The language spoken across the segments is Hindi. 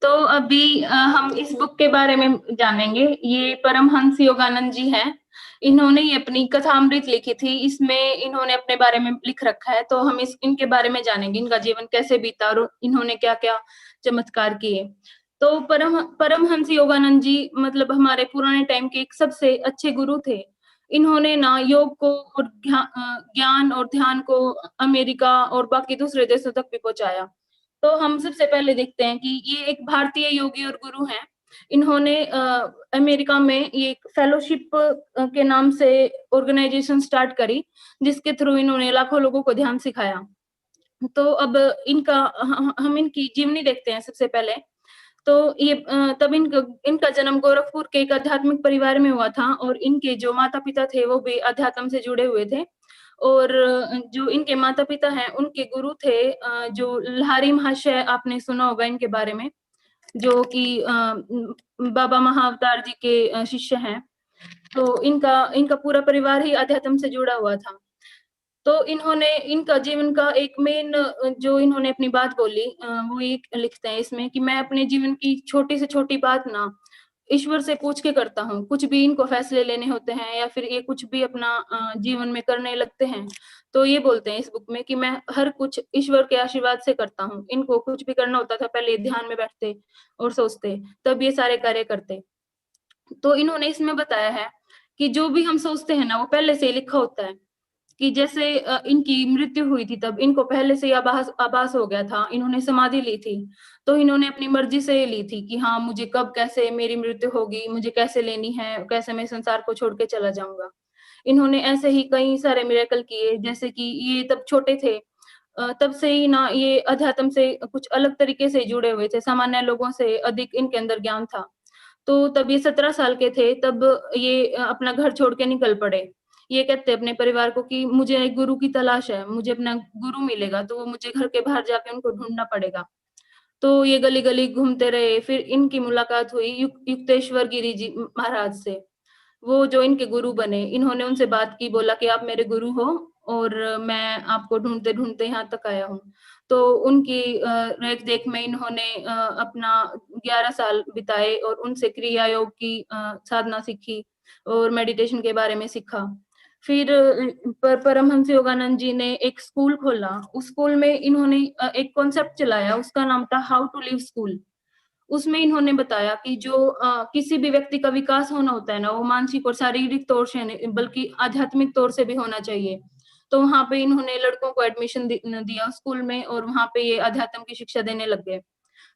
तो अभी हम इस बुक के बारे में जानेंगे। ये परमहंस योगानंद जी हैं। इन्होंने ये अपनी कथामृत लिखी थी। इसमें इन्होंने अपने बारे में लिख रखा है, तो हम इनके बारे में जानेंगे, इनका जीवन कैसे बीता और इन्होंने क्या-क्या चमत्कार किए। तो परमहंस योगानंद जी मतलब हमारे पुराने टाइम के एक सबसे अच्छे गुरु थे। इन्होंने ना योग को और ज्ञान और ध्यान को अमेरिका और बाकी दूसरे देशों तक भी पहुँचाया। तो हम सबसे पहले देखते हैं कि ये एक भारतीय योगी और गुरु हैं। इन्होंने अमेरिका में ये एक फेलोशिप के नाम से ऑर्गेनाइजेशन स्टार्ट करी, जिसके थ्रू इन्होंने लाखों लोगों को ध्यान सिखाया। तो अब इनका हम इनकी जीवनी देखते हैं सबसे पहले। तो ये तब इनका जन्म गोरखपुर के एक आध्यात्मिक परिवार में हुआ था और इनके जो माता-पिता थे वो भी अध्यात्म से जुड़े हुए थे। और जो इनके माता-पिता हैं उनके गुरु थे जो लाहिरी महाशय, आपने सुना होगा इनके बारे में, जो कि बाबा महाअवतार जी के शिष्य हैं। तो इनका इनका पूरा परिवार ही अध्यात्म से जुड़ा हुआ था। तो इन्होंने इनका जीवन का एक मेन जो इन्होंने अपनी बात बोली, वो ये लिखते हैं इसमें कि मैं अपने जीवन की छोटी से छोटी बात ना ईश्वर से पूछ के करता हूँ। कुछ भी इनको फैसले लेने होते हैं या फिर ये कुछ भी अपना जीवन में करने लगते हैं, तो ये बोलते हैं इस बुक में कि मैं हर कुछ ईश्वर के आशीर्वाद से करता हूँ। इनको कुछ भी करना होता था, पहले ये ध्यान में बैठते और सोचते, तब ये सारे कार्य करते। तो इन्होंने इसमें बताया है कि जो भी हम सोचते हैं ना, वो पहले से ही लिखा होता है। कि जैसे इनकी मृत्यु हुई थी तब इनको पहले से ही आभास आभास हो गया था। इन्होंने समाधि ली थी, तो इन्होंने अपनी मर्ज़ी से ली थी कि हाँ, मुझे कब कैसे मेरी मृत्यु होगी, मुझे कैसे लेनी है, कैसे मैं संसार को छोड़ के चला जाऊँगा। इन्होंने ऐसे ही कई सारे मिरेकल किए, जैसे कि ये तब छोटे थे, तब से ही ना ये अध्यात्म से कुछ अलग तरीके से जुड़े हुए थे, सामान्य लोगों से अधिक इनके अंदर ज्ञान था। तो तब ये 17 साल के थे, तब ये अपना घर छोड़ के निकल पड़े। ये कहते अपने परिवार को कि मुझे एक गुरु की तलाश है, मुझे अपना गुरु मिलेगा, तो वो मुझे घर के बाहर जाके उनको ढूँढना पड़ेगा। तो ये गली-गली घूमते रहे, फिर इनकी मुलाकात हुई युक्तेश्वर गिरी जी महाराज से। वो जो इनके गुरु बने, इन्होंने उनसे बात की, बोला कि आप मेरे गुरु हो और मैं आपको ढूँढते-ढूँढते यहाँ तक आया हूँ। तो उनकी रेख-देख में इन्होंने अपना 11 साल बिताए और उनसे क्रिया योग की साधना सीखी और मेडिटेशन के बारे में सीखा। फिर परमहंस योगानंद जी ने एक स्कूल खोला, उस स्कूल में इन्होंने एक कॉन्सेप्ट चलाया, उसका नाम था हाउ टू लिव स्कूल। उसमें इन्होंने बताया कि जो किसी भी व्यक्ति का विकास होना होता है ना, वो मानसिक और शारीरिक तौर से नहीं बल्कि आध्यात्मिक तौर से भी होना चाहिए। तो वहाँ पे इन्होंने लड़कों को एडमिशन दिया स्कूल में और वहाँ पे ये अध्यात्म की शिक्षा देने लग गए।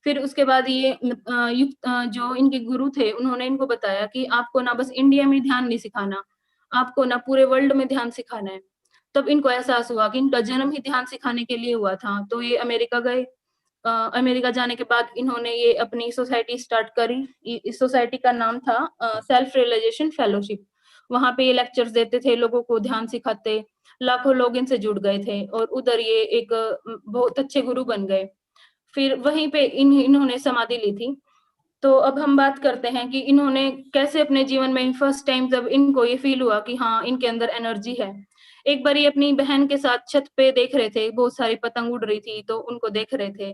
फिर उसके बाद ये जो इनके गुरु थे, उन्होंने इनको बताया कि आपको ना बस इंडिया में ध्यान नहीं सिखाना, आपको ना पूरे वर्ल्ड में ध्यान सिखाना है। तब इनको एहसास हुआ कि इनका जन्म ही ध्यान सिखाने के लिए हुआ था, तो ये अमेरिका गए। अमेरिका जाने के बाद इन्होंने ये अपनी सोसाइटी स्टार्ट करी। इस सोसाइटी का नाम था सेल्फ रियलाइजेशन फेलोशिप। वहाँ पे ये लेक्चर्स देते थे, लोगों को ध्यान सिखाते, लाखों लोग इनसे जुड़ गए थे और उधर ये एक बहुत अच्छे गुरु बन गए। फिर वहीं पे इन्होंने समाधि ली थी। तो अब हम बात करते हैं कि इन्होंने कैसे अपने जीवन में फर्स्ट टाइम जब इनको ये फ़ील हुआ कि हाँ, इनके अंदर एनर्जी है। एक बार ये अपनी बहन के साथ छत पे देख रहे थे, बहुत सारी पतंग उड़ रही थी, तो उनको देख रहे थे।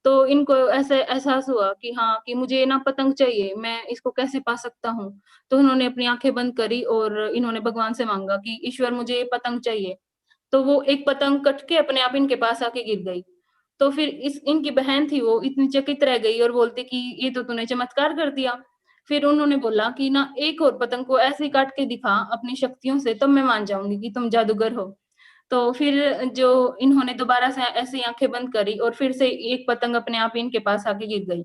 तो इनको ऐसे एहसास हुआ कि हाँ, कि मुझे ना पतंग चाहिए, मैं इसको कैसे पा सकता हूँ? तो उन्होंने अपनी आँखें बंद करी और इन्होंने भगवान से माँगा कि ईश्वर मुझे ये पतंग चाहिए। तो वो एक पतंग कट के अपने आप इनके पास आके गिर गई। तो फिर इस इनकी बहन थी वो इतनी चकित रह गई और बोलती कि ये तो तूने चमत्कार कर दिया। फिर उन्होंने बोला कि ना एक और पतंग को ऐसे ही काट के दिखा अपनी शक्तियों से, तब मैं मान जाऊँगी कि तुम जादूगर हो। तो फिर जो इन्होंने दोबारा से ऐसे ही आँखें बंद करी और फिर से एक पतंग अपने आप ही इनके पास आके गिर गई।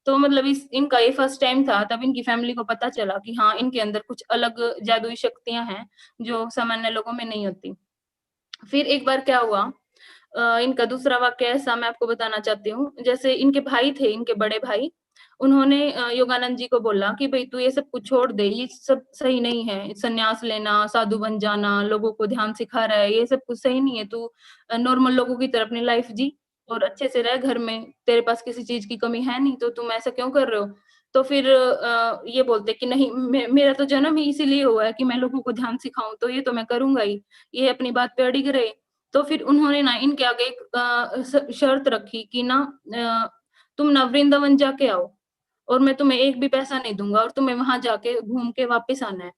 तो मतलब इस इनका ये फर्स्ट टाइम था, तब इनकी फैमिली को पता चला कि हाँ, इनके अंदर कुछ अलग जादुई शक्तियाँ हैं, जो सामान्य लोगों में नहीं होती। फिर एक बार क्या हुआ, इनका दूसरा वाक़या ऐसा मैं आपको बताना चाहती हूँ। जैसे इनके भाई थे, इनके बड़े भाई, उन्होंने योगानंद जी को बोला कि भई तू ये सब कुछ छोड़ दे, ये सब सही नहीं है। सन्यास लेना, साधु बन जाना, लोगों को ध्यान सिखा रहा है, ये सब कुछ सही नहीं है। तू नॉर्मल लोगों की तरह अपनी लाइफ़ जी और अच्छे से रह घर में, तेरे पास किसी चीज़ की कमी है नहीं, तो तुम ऐसा क्यों कर रहे हो? तो फिर ये बोलते कि नहीं, मेरा तो जन्म ही इसीलिए हुआ है कि मैं लोगों को ध्यान सिखाऊँ, तो ये तो मैं करूँगा ही। ये अपनी बात पे अड़िग रहे। तो फिर उन्होंने ना इनके आगे एक शर्त रखी कि ना तुम ना वृंदावन जाके आओ और मैं तुम्हें एक भी पैसा नहीं दूँगा और तुम्हें वहाँ जाके घूम के वापस आना है।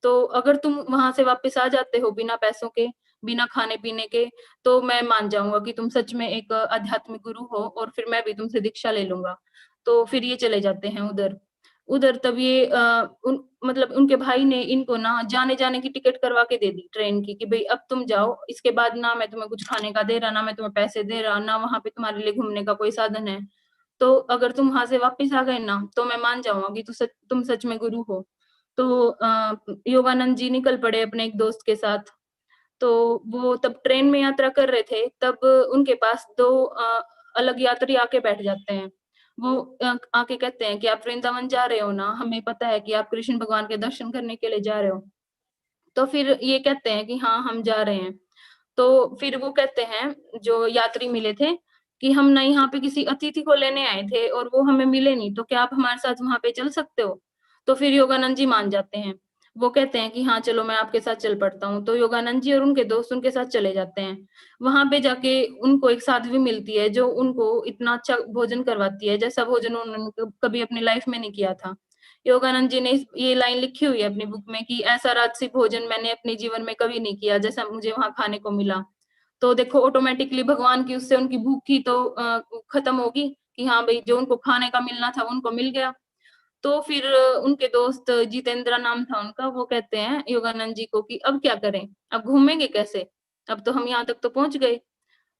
तो अगर तुम वहाँ से वापस आ जाते हो बिना पैसों के, बिना खाने-पीने के, तो मैं मान जाऊँगा कि तुम सच में एक आध्यात्मिक गुरु हो और फिर मैं भी तुमसे दीक्षा ले लूँगा। तो फिर ये चले जाते हैं उधर। उधर तब ये उन मतलब उनके भाई ने इनको ना जाने-जाने की टिकट करवा के दे दी ट्रेन की कि भई अब तुम जाओ, इसके बाद ना मैं तुम्हें कुछ खाने का दे रहा, ना मैं तुम्हें पैसे दे रहा, ना वहाँ पे तुम्हारे लिए घूमने का कोई साधन है। तो अगर तुम वहाँ से वापस आ गए ना, तो मैं मान जाऊँगा कि तुम सच में गुरु हो। तो योगानंद जी निकल पड़े अपने एक दोस्त के साथ। तो वो तब ट्रेन में यात्रा कर रहे थे, तब उनके पास 2 अलग यात्री आके बैठ जाते हैं। वो आके कहते हैं कि आप वृंदावन जा रहे हो ना? हमें पता है कि आप कृष्ण भगवान के दर्शन करने के लिए जा रहे हो। तो फिर ये कहते हैं कि हाँ, हम जा रहे हैं। तो फिर वो कहते हैं, जो यात्री मिले थे, कि हम ना यहाँ पे किसी अतिथि को लेने आए थे और वो हमें मिले नहीं, तो क्या आप हमारे साथ वहाँ पे चल सकते हो? तो फिर योगानंद जी मान जाते हैं। वो कहते हैं कि हाँ, चलो मैं आपके साथ चल पड़ता हूँ। तो योगानंद जी और उनके दोस्त उनके साथ चले जाते हैं। वहाँ पे जाके उनको एक साध्वी मिलती है, जो उनको इतना अच्छा भोजन करवाती है, जैसा भोजन उन्होंने कभी अपनी लाइफ में नहीं किया था। योगानंद जी ने ये लाइन लिखी हुई है अपनी बुक में कि ऐसा राजसी भोजन मैंने अपने जीवन में कभी नहीं किया, जैसा मुझे वहाँ खाने को मिला। तो देखो ऑटोमेटिकली भगवान की उससे उनकी भूख ही तो खत्म होगी कि हाँ भई जो उनको खाने का मिलना था, वो उनको मिल गया। तो फिर उनके दोस्त जितेंद्र नाम था उनका, वो कहते हैं योगानंद जी को कि अब क्या करें? अब घूमेंगे कैसे? अब तो हम यहाँ तक तो पहुँच गए।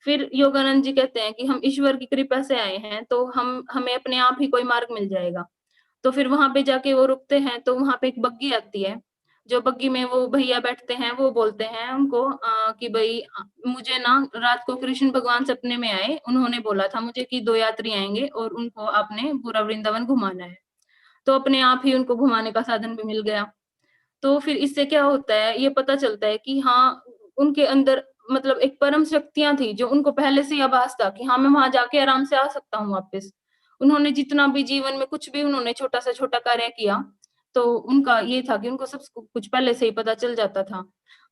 फिर योगानंद जी कहते हैं कि हम ईश्वर की कृपा से आए हैं, तो हमें अपने आप ही कोई मार्ग मिल जाएगा। तो फिर वहाँ पे जाके वो रुकते हैं, तो वहाँ पे एक बग्गी आती है। जो बग्गी में वो भैया बैठते हैं, वो बोलते हैं उनको कि भई मुझे ना रात को कृष्ण भगवान सपने में आए, उन्होंने बोला था मुझे कि 2 यात्री आएँगे और उनको आपने पूरा वृंदावन घुमाना है। तो अपने आप ही उनको घुमाने का साधन भी मिल गया। तो फिर इससे क्या होता है, ये पता चलता है कि हाँ, उनके अंदर मतलब एक परम शक्तियाँ थी, जो उनको पहले से ही आभास था कि हाँ, मैं वहाँ जाके आराम से आ सकता हूँ वापस। उन्होंने जितना भी जीवन में कुछ भी उन्होंने छोटा से छोटा कार्य किया, तो उनका ये था कि उनको सब कुछ पहले से ही पता चल जाता था।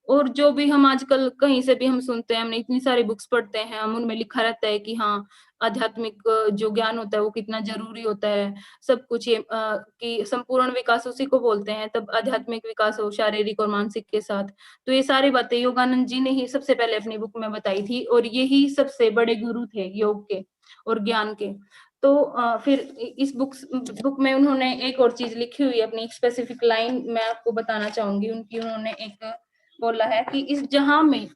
और जो भी हम आजकल कहीं से भी हम सुनते हैं, हमने इतनी सारी बुक्स पढ़ते हैं, हम उनमें लिखा रहता है कि हाँ, आध्यात्मिक जो ज्ञान होता है, वो कितना ज़रूरी होता है। सब कुछ ये कि संपूर्ण विकास उसी को बोलते हैं, तब आध्यात्मिक विकास हो शारीरिक और मानसिक के साथ। तो ये सारी बातें योगानंद जी ने ही सबसे पहले अपनी बुक में बताई थी और यही सबसे बड़े गुरु थे योग के और ज्ञान के। तो फिर इस बुक में उन्होंने एक और चीज़ लिखी हुई है, अपनी एक स्पेसिफिक लाइन मैं आपको बताना चाहूँगी उनकी। उन्होंने एक बोला है कि इस जहाँ में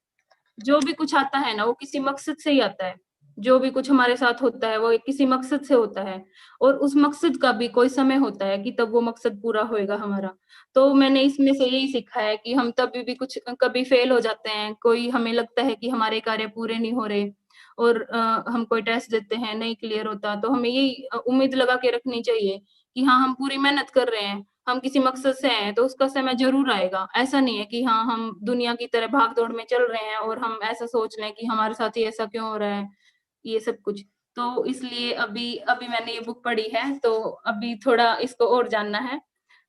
जो भी कुछ आता है ना, वो किसी मकसद से ही आता है। जो भी कुछ हमारे साथ होता है, वो एक किसी मकसद से होता है और उस मकसद का भी कोई समय होता है कि तब वो मकसद पूरा होएगा हमारा। तो मैंने इसमें से यही सीखा है कि हम तभी भी कुछ कभी फेल हो जाते हैं, कोई हमें लगता है कि हमारे कार्य पूरे नहीं हो रहे और हम कोई टेस्ट देते हैं, नहीं क्लियर होता, तो हमें यही उम्मीद लगा के रखनी चाहिए कि हाँ, हम पूरी मेहनत कर रहे हैं, हम किसी मकसद से आए हैं, तो उसका समय ज़रूर आएगा। ऐसा नहीं है कि हाँ, हम दुनिया की तरह भाग-दौड़ में चल रहे हैं और हम ऐसा सोच लें कि हमारे साथ ही ऐसा क्यों हो रहा है, ये सब कुछ। तो इसलिए अभी अभी मैंने ये बुक पढ़ी है, तो अभी थोड़ा इसको और जानना है।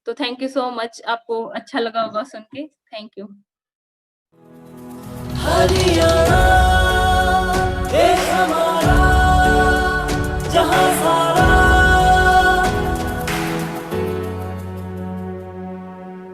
तो थैंक यू सो मच, आपको अच्छा लगा होगा सुन के। Thank you. हरिया